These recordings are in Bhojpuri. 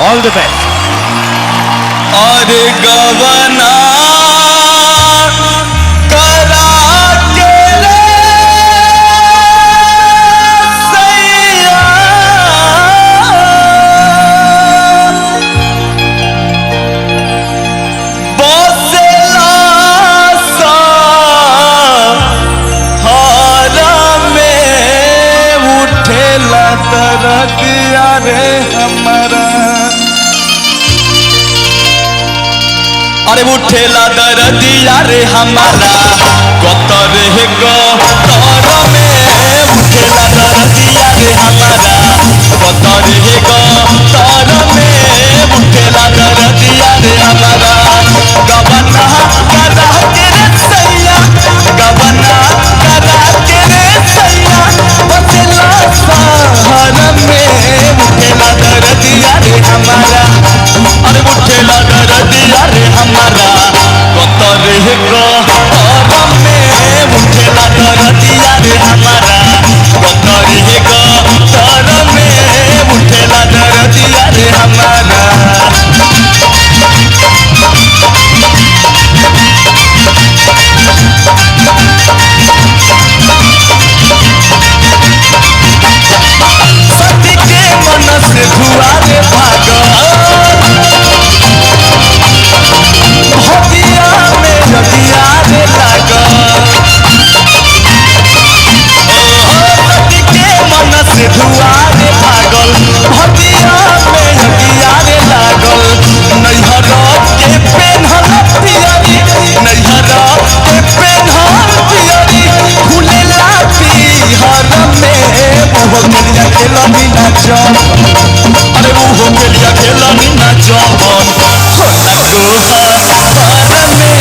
ऑल द बेस्ट। और गवना करा के रे सैया बसेला सहारा में उठेला दरदिया रे हमारा। अरे उठेला दरदिया रे हमारा कतर है गतर में उठेला दरदिया रे हमारा कतर है गतर में उठेला दरदिया रे हमारा। गबना करा के रे सैया गबना करा के रे सैया बसेला शहर में उठेला दरदिया रे हमारा। अरे उठेला दरदिया रे हमारा कतर है गतर में उठेला दरदिया रे हमारा कतर है गतर में उठेला दरदिया रे हमारा। सती के मन से धुआरे भागल भगिया में जगिया रे लागल। सती के मन से धुआरे भागल भगिया में जगिया रे लागल। नैहर के पेन्हल पियरी नैहर के पेन्हल पियरी खुलेला पिहर में ओहो केलिया खेलनी ना जब। अरे ओहो केलिया खेलनी ना जब होला गोहा में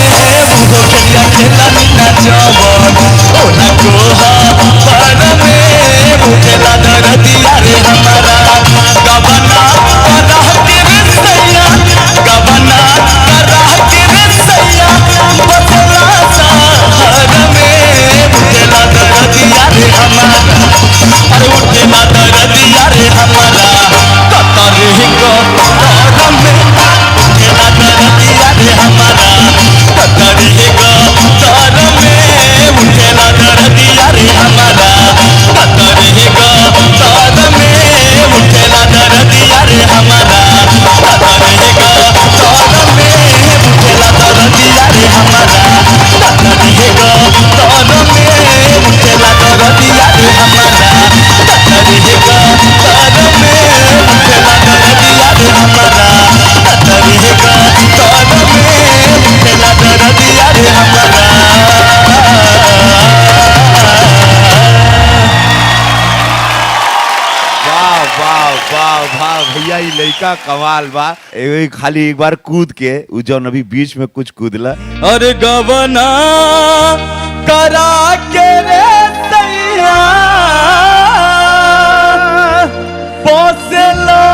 ओहो केलिया खेलनी ना जब होला गोहा में उठेला दरदिया रे हमारा। गबना करा के रे सैया गबना करा के रे सैया बसेला शहर में उठेला दरदिया रे हमारा। अरे उठेला दरदिया रे हमारा कतर है गतर में उठेला दरदिया रे हमारा कतर है गतर में उठेला दरदिया रे हमारा कतर है गतर में उठेला दरदिया रे हमारा कतर है गतर में उठेला दरदिया रे हमारा कतर है गतर में उठेला दरदिया रे हमारा कतर है गतर में उठेला दरदिया रे हमारा कतर है गतर में उठेला दरदिया रे हमारा। वाह वाह वाह वाह भैया ये लड़का कमाल बा। खाली एक बार कूद के उ जौन अभी बीच में कुछ कूदला। अरे गबना करा के रे सैया बसेला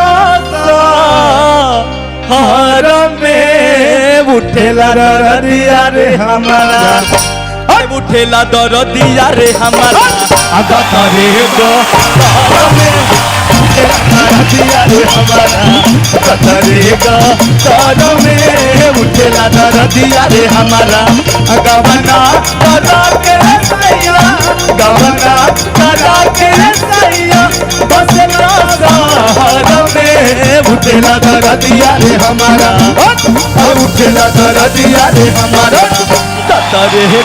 शहर में उठेला दरदिया रे हमारा। अरे उठेला दरदिया रे हमारा कतर है गतर में उठेला दरदिया रे हमारा कतर है गतर में उठेला दरदिया रे हमारा। गबना करा के रे सैया गबना करा के रे सैया बसेला शहर में उठेला दरदिया रे हमारा। उठेला दरदिया रे हमारा कतर है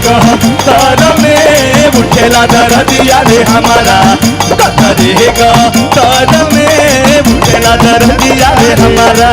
गतर में उठेला दरदिया रे हमारा कतर है गतर में उठेला दरदिया रे हमारा।